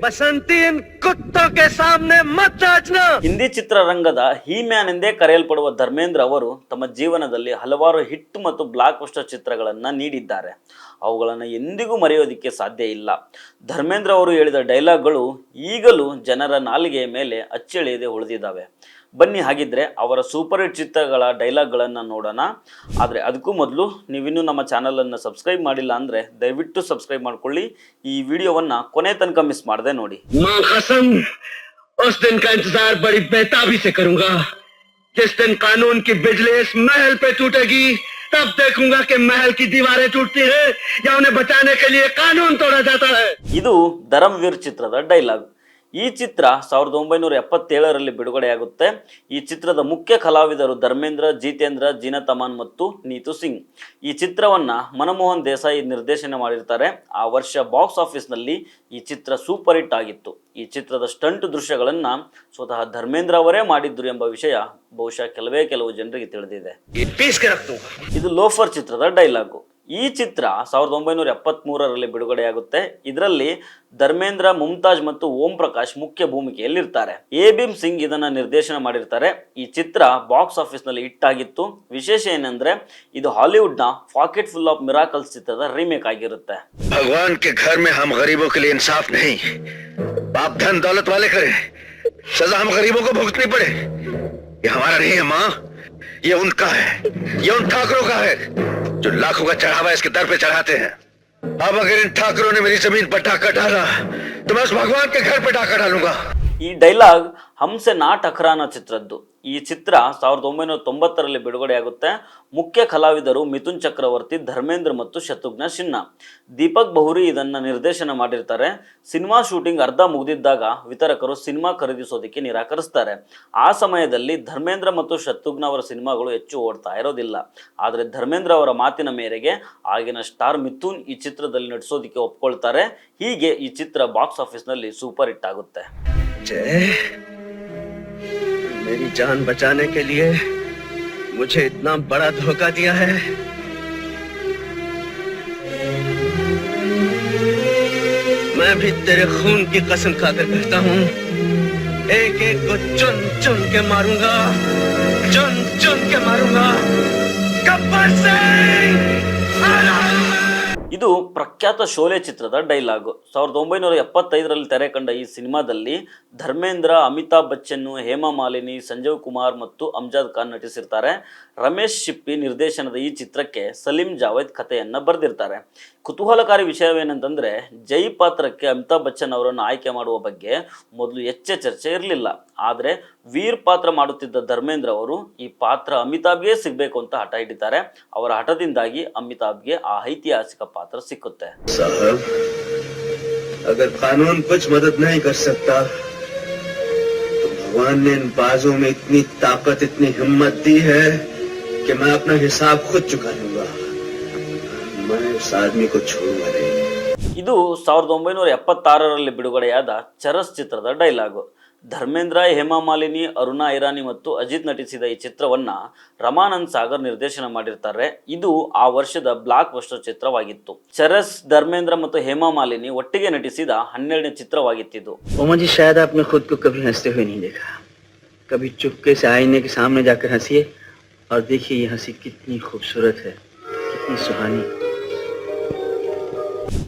बसंती इन कुत्तों के सामने मत नाचना। ಹಿಂದಿ ಚಿತ್ರರಂಗದ ಹಿ ಮ್ಯಾನ್ ಎಂದೇ ಕರೆಯಲ್ಪಡುವ ಧರ್ಮೇಂದ್ರ ಅವರು ತಮ್ಮ ಜೀವನದಲ್ಲಿ ಹಲವಾರು ಹಿಟ್ ಮತ್ತು ಬ್ಲಾಕ್ ಬಸ್ಟರ್ ಚಿತ್ರಗಳನ್ನು ನೀಡಿದ್ದಾರೆ. ಅವುಗಳನ್ನು ಎಂದಿಗೂ ಮರೆಯೋದಿಕ್ಕೆ ಸಾಧ್ಯ ಇಲ್ಲ. ಧರ್ಮೇಂದ್ರ ಅವರು ಹೇಳಿದ ಡೈಲಾಗ್ಗಳು ಈಗಲೂ ಜನರ ನಾಲಿಗೆಯ ಮೇಲೆ ಅಚ್ಚಳಿಯದೆ ಉಳಿದಿದ್ದಾವೆ. ಬನ್ನಿ ಹಾಗಿದ್ರೆ ಅವರ ಸೂಪರ್ ಹಿಟ್ ಚಿತ್ರಗಳ ಡೈಲಾಗ್ಗಳನ್ನು ನೋಡೋಣ. ಆದರೆ ಅದಕ್ಕೂ ಮೊದಲು ನೀವಿನ್ನೂ ನಮ್ಮ ಚಾನಲನ್ನು ಸಬ್ಸ್ಕ್ರೈಬ್ ಮಾಡಿಲ್ಲ ಅಂದರೆ ದಯವಿಟ್ಟು ಸಬ್ಸ್ಕ್ರೈಬ್ ಮಾಡ್ಕೊಳ್ಳಿ. ಈ ವಿಡಿಯೋವನ್ನು ಕೊನೆ ತನಕ ಮಿಸ್ ಮಾಡದೆ ನೋಡಿ. मां कसम उस दिन का इंतजार बड़ी बेताबी से करूंगा जिस दिन कानून की बिजली इस महल पे टूटेगी. तब देखूंगा कि महल की दीवारें टूटती है या उन्हें बचाने के लिए कानून तोड़ा जाता है. ಇದು ಧರಮ್ವೀರ್ ಚಿತ್ರದ ಡೈಲಾಗ್. ಈ ಚಿತ್ರ 1977ರಲ್ಲಿ ಬಿಡುಗಡೆಯಾಗುತ್ತೆ. ಈ ಚಿತ್ರದ ಮುಖ್ಯ ಕಲಾವಿದರು ಧರ್ಮೇಂದ್ರ, ಜಿತೇಂದ್ರ, ಜೀನತ್ ಅಮಾನ್ ಮತ್ತು ನೀತು ಸಿಂಗ್. ಈ ಚಿತ್ರವನ್ನ ಮನಮೋಹನ್ ದೇಸಾಯಿ ನಿರ್ದೇಶನ ಮಾಡಿರ್ತಾರೆ. ಆ ವರ್ಷ ಬಾಕ್ಸ್ ಆಫೀಸ್ನಲ್ಲಿ ಈ ಚಿತ್ರ ಸೂಪರ್ ಹಿಟ್ ಆಗಿತ್ತು. ಈ ಚಿತ್ರದ ಸ್ಟಂಟ್ ದೃಶ್ಯಗಳನ್ನ ಸ್ವತಃ ಧರ್ಮೇಂದ್ರ ಅವರೇ ಮಾಡಿದ್ರು ಎಂಬ ವಿಷಯ ಬಹುಶಃ ಕೆಲವು ಜನರಿಗೆ ತಿಳಿದಿದೆ. ಇದು ಲೋಫರ್ ಚಿತ್ರದ ಡೈಲಾಗು. ಈ ಚಿತ್ರ 1973ರಲ್ಲಿ ಬಿಡುಗಡೆಯಾಗುತ್ತೆ. ಇದರಲ್ಲಿ ಧರ್ಮೇಂದ್ರ, ಮುಮ್ತಾಜ್ ಮತ್ತು ಓಂ ಪ್ರಕಾಶ್ ಮುಖ್ಯ ಭೂಮಿಕೆಯಲ್ಲಿರ್ತಾರೆ. ಎ ಭೀಮ್ ಸಿಂಗ್ ಇದನ್ನ ನಿರ್ದೇಶನ ಮಾಡಿರ್ತಾರೆ. ಈ ಚಿತ್ರ ಬಾಕ್ಸ್ ಆಫೀಸ್ ನಲ್ಲಿ ಹಿಟ್ ಆಗಿತ್ತು. ವಿಶೇಷ ಏನಂದ್ರೆ ಇದು ಹಾಲಿವುಡ್ ನ ಪಾಕೆಟ್ ಫುಲ್ ಆಫ್ ಮಿರಾಕಲ್ಸ್ ಚಿತ್ರದ ರೀಮೇಕ್ ಆಗಿರುತ್ತೆ. भगवान के घर में हम गरीबों के लिए इंसाफ नहीं, बाप धन दौलत वाले करे, सजा हम गरीबों को भुगतनी पड़े. ये हमारा नहीं है माँ, ये उनका है, ये उन ठाकरों का है जो लाखों का चढ़ावा इसके दर पे चढ़ाते हैं. अब अगर इन ठाकरों ने मेरी जमीन पर डाका डाला तो मैं उस भगवान के घर पे डाका डालूंगा. ಈ ಡೈಲಾಗ್ ಹಮ್ಸೆ ನಾ ಟಕ್ರಾನ ಚಿತ್ರದ್ದು. ಈ ಚಿತ್ರ 1990ರಲ್ಲಿ ಬಿಡುಗಡೆಯಾಗುತ್ತೆ. ಮುಖ್ಯ ಕಲಾವಿದರು ಮಿಥುನ್ ಚಕ್ರವರ್ತಿ, ಧರ್ಮೇಂದ್ರ ಮತ್ತು ಶತ್ರುಘ್ನ ಸಿನ್ಹಾ. ದೀಪಕ್ ಬಹುರಿ ಇದನ್ನ ನಿರ್ದೇಶನ ಮಾಡಿರ್ತಾರೆ. ಸಿನಿಮಾ ಶೂಟಿಂಗ್ ಅರ್ಧ ಮುಗಿದಿದ್ದಾಗ ವಿತರಕರು ಸಿನಿಮಾ ಖರೀದಿಸೋದಕ್ಕೆ ನಿರಾಕರಿಸ್ತಾರೆ. ಆ ಸಮಯದಲ್ಲಿ ಧರ್ಮೇಂದ್ರ ಮತ್ತು ಶತ್ರುಘ್ನ ಅವರ ಸಿನಿಮಾಗಳು ಹೆಚ್ಚು ಓಡ್ತಾ ಇರೋದಿಲ್ಲ. ಆದರೆ ಧರ್ಮೇಂದ್ರ ಅವರ ಮಾತಿನ ಮೇರೆಗೆ ಆಗಿನ ಸ್ಟಾರ್ ಮಿಥುನ್ ಈ ಚಿತ್ರದಲ್ಲಿ ನಟಿಸೋದಕ್ಕೆ ಒಪ್ಕೊಳ್ತಾರೆ. ಹೀಗೆ ಈ ಚಿತ್ರ ಬಾಕ್ಸ್ ಆಫೀಸ್ನಲ್ಲಿ ಸೂಪರ್ ಹಿಟ್ ಆಗುತ್ತೆ. मेरी जान बचाने के लिए मुझे इतना बड़ा धोखा दिया है. मैं भी तेरे खून की कसम खाकर कहता हूँ, एक एक को चुन चुन के मारूंगा, चुन चुन के मारूंगा. गब्बर सिंह ಇದು ಪ್ರಖ್ಯಾತ ಶೋಲೆ ಚಿತ್ರದ ಡೈಲಾಗು. 1975ರಲ್ಲಿ ತೆರೆ ಕಂಡ ಈ ಸಿನಿಮಾದಲ್ಲಿ ಧರ್ಮೇಂದ್ರ, ಅಮಿತಾಬ್ ಬಚ್ಚನ್, ಹೇಮಾ ಮಾಲಿನಿ, ಸಂಜೀವ್ ಕುಮಾರ್ ಮತ್ತು ಅಮ್ಜದ್ ಖಾನ್ ನಟಿಸಿರ್ತಾರೆ. ರಮೇಶ್ ಶಿಪ್ಪಿ ನಿರ್ದೇಶನದ ಈ ಚಿತ್ರಕ್ಕೆ ಸಲೀಂ ಜಾವೇದ್ ಕಥೆಯನ್ನ ಬರೆದಿರ್ತಾರೆ. ಕುತೂಹಲಕಾರಿ ವಿಷಯವೇನೆಂತಂದ್ರೆ ಜೈ ಪಾತ್ರಕ್ಕೆ ಅಮಿತಾಬ್ ಬಚ್ಚನ್ ಅವರನ್ನು ಆಯ್ಕೆ ಮಾಡುವ ಬಗ್ಗೆ ಮೊದಲು ಹೆಚ್ಚೆ ಚರ್ಚೆ ಇರಲಿಲ್ಲ. ಆದರೆ ವೀರ್ ಪಾತ್ರ ಮಾಡುತ್ತಿದ್ದ ಧರ್ಮೇಂದ್ರ ಅವರು ಈ ಪಾತ್ರ ಅಮಿತಾಬ್ಗೆ ಸಿಗಬೇಕು ಅಂತ ಹಠ ಹಿಡಿತಾರೆ. ಅವರ ಹಠದಿಂದಾಗಿ ಅಮಿತಾಬ್ಗೆ ಆ ಐತಿಹಾಸಿಕ ಪಾತ್ರ ಸಿಕ್ಕುತ್ತೆ. साहब, अगर कानून कुछ मदद नहीं कर सकता तो भगवान ने इन बाजों में इतनी ताकत, इतनी हिम्मत दी है कि मैं अपना हिसाब खुद चुका लूंगा. मैं उस आदमी को छोड़ूंगा नहीं. ಇದು 1976ರಲ್ಲಿ ಬಿಡುಗಡೆಯಾದ ಚರಸ್ ಚಿತ್ರದ ಡೈಲಾಗು. ಧರ್ಮೇಂದ್ರ, ಹೇಮಾ ಮಾಲಿನಿ, ಅರುಣಾ ಐರಾನಿ ಮತ್ತು ಅಜಿತ್ ನಟಿಸಿದ ಈ ಚಿತ್ರವನ್ನ ರಮಾನಂದ್ ಸಾಗರ್ ನಿರ್ದೇಶನ ಮಾಡಿರ್ತಾರೆ. ಇದು ಆ ವರ್ಷದ ಬ್ಲಾಕ್ ಬಸ್ಟರ್ ಚಿತ್ರವಾಗಿತ್ತು. ಚರಸ್, ಧರ್ಮೇಂದ್ರ ಮತ್ತು ಹೇಮಾ ಮಾಲಿನಿ ಒಟ್ಟಿಗೆ ನಟಿಸಿದ 12ನೇ ಚಿತ್ರವಾಗಿತ್ತು. मुझे शायद आपने खुद को कभी हंसते हुए नहीं देखा. कभी चुपके से आईने के सामने जाकर हंसिए और देखिए ये हंसी कितनी खूबसूरत है, कितनी सुहानी.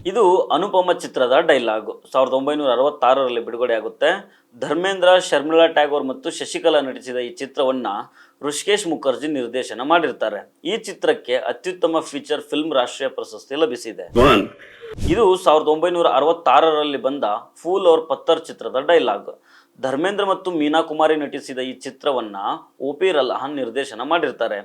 ಇದು ಅನುಪಮ ಚಿತ್ರದ ಡೈಲಾಗು. 1966ರಲ್ಲಿ ಬಿಡುಗಡೆಯಾಗುತ್ತೆ. ಧರ್ಮೇಂದ್ರ, ಶರ್ಮಿಳಾ ಟ್ಯಾಗೋರ್ ಮತ್ತು ಶಶಿಕಲಾ ನಟಿಸಿದ ಈ ಚಿತ್ರವನ್ನ ಋಷಿಕೇಶ್ ಮುಖರ್ಜಿ ನಿರ್ದೇಶನ ಮಾಡಿರ್ತಾರೆ. ಈ ಚಿತ್ರಕ್ಕೆ ಅತ್ಯುತ್ತಮ ಫೀಚರ್ ಫಿಲ್ಮ್ ರಾಷ್ಟ್ರೀಯ ಪ್ರಶಸ್ತಿ ಲಭಿಸಿದೆ. ಇದು 1966ರಲ್ಲಿ ಬಂದ ಫೂಲ್ ಔರ್ ಪತ್ತರ್ ಚಿತ್ರದ ಡೈಲಾಗ್. ಧರ್ಮೇಂದ್ರ ಮತ್ತು ಮೀನಾ ಕುಮಾರಿ ನಟಿಸಿದ ಈ ಚಿತ್ರವನ್ನ ಒ.ಪಿ. ರಲ್ಹಾನ್ ನಿರ್ದೇಶನ ಮಾಡಿರ್ತಾರೆ.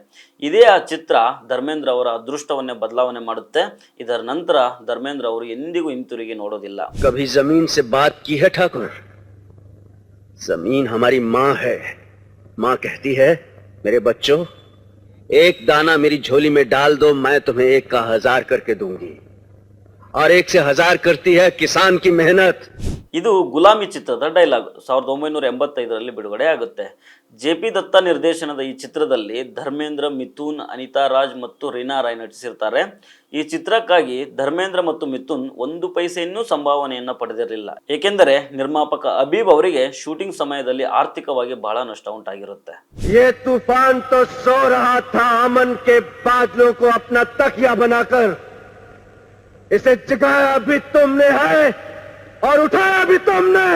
ಇದೇ ಆ ಚಿತ್ರ ಧರ್ಮೇಂದ್ರ ಅವರ ಅದೃಷ್ಟವನ್ನೇ ಬದಲಾವಣೆ ಮಾಡುತ್ತೆ. ಇದರ ನಂತರ ಧರ್ಮೇಂದ್ರ ಅವರು ಎಂದಿಗೂ ಹಿಂತಿರುಗಿ ನೋಡೋದಿಲ್ಲ. कभी जमीन से बात की है ठाकुर? जमीन हमारी माँ है. माँ कहती है, मेरे बच्चों, एक दाना मेरी झोली में डाल दो, मैं तुम्हें 1 का 1000 करके दूंगी. और 1 से 1000 करती है किसान की मेहनत. ಇದು ಗುಲಾಮಿ ಚಿತ್ರದ ಡೈಲಾಗ್ 1985ರಲ್ಲಿ ಬಿಡುಗಡೆ ಆಗುತ್ತೆ. JP ದತ್ತ ನಿರ್ದೇಶನದ ಈ ಚಿತ್ರದಲ್ಲಿ ಧರ್ಮೇಂದ್ರ, ಮಿಥುನ್, ಅನಿತಾ ರಾಜ್ ಮತ್ತು ರೀನಾ ರಾಯ್ ನಟಿಸಿರ್ತಾರೆ. ಈ ಚಿತ್ರಕ್ಕಾಗಿ ಧರ್ಮೇಂದ್ರ ಮತ್ತು ಮಿಥುನ್ 1 ಪೈಸೆಯನ್ನೂ ಸಂಭಾವನೆಯನ್ನ ಪಡೆದಿರಲಿಲ್ಲ. ಏಕೆಂದರೆ ನಿರ್ಮಾಪಕ ಅಬೀಬ್ ಅವರಿಗೆ ಶೂಟಿಂಗ್ ಸಮಯದಲ್ಲಿ ಆರ್ಥಿಕವಾಗಿ ಬಹಳ ನಷ್ಟ ಉಂಟಾಗಿರುತ್ತೆ. ये तूफान तो सो रहा था अमन के बादलों को अपना तकिया बनाकर, इसे जगाया भी तुमने है और उठाया भी तुमने.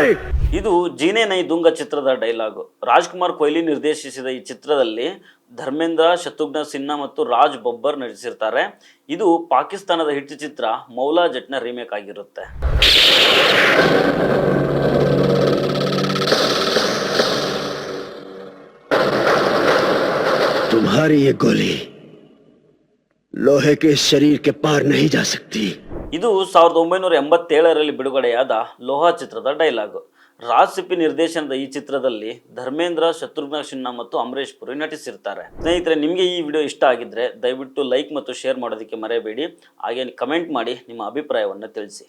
ಇದು ಜೀನೆ ನೈ ದುಂಗ ಚಿತ್ರದ ಡೈಲಾಗ್. ರಾಜ್ಕುಮಾರ್ ಕೊಹ್ಲಿ ನಿರ್ದೇಶಿಸಿದ ಈ ಚಿತ್ರದಲ್ಲಿ ಧರ್ಮೇಂದ್ರ, ಶತ್ರುಘ್ನ ಸಿನ್ಹಾ ಮತ್ತು ರಾಜ್ ಬಬ್ಬರ್ ನಟಿಸಿರ್ತಾರೆ. ಇದು ಪಾಕಿಸ್ತಾನದ ಹಿಟ್ ಚಿತ್ರ ಮೌಲಾ ಜಟ್ನ ರೀಮೇಕ್ ಆಗಿರುತ್ತೆ. तुम्हारी ये गोली लोहे के शरीर के पार नहीं जा सकती. ಇದು 1987ರಲ್ಲಿ ಬಿಡುಗಡೆಯಾದ ಲೋಹ ಚಿತ್ರದ ಡೈಲಾಗ್. ರಾಜ್ ಸಿಪ್ಪಿ ನಿರ್ದೇಶನದ ಈ ಚಿತ್ರದಲ್ಲಿ ಧರ್ಮೇಂದ್ರ, ಶತ್ರುಘ್ನ ಸಿನ್ಹಾ ಮತ್ತು ಅಮರೇಶ್ ಪುರಿ ನಟಿಸಿರ್ತಾರೆ. ಸ್ನೇಹಿತರೆ, ನಿಮಗೆ ಈ ವಿಡಿಯೋ ಇಷ್ಟ ಆಗಿದ್ರೆ ದಯವಿಟ್ಟು ಲೈಕ್ ಮತ್ತು ಶೇರ್ ಮಾಡೋದಕ್ಕೆ ಮರೆಯಬೇಡಿ. ಹಾಗೆ ಕಮೆಂಟ್ ಮಾಡಿ ನಿಮ್ಮ ಅಭಿಪ್ರಾಯವನ್ನು ತಿಳಿಸಿ.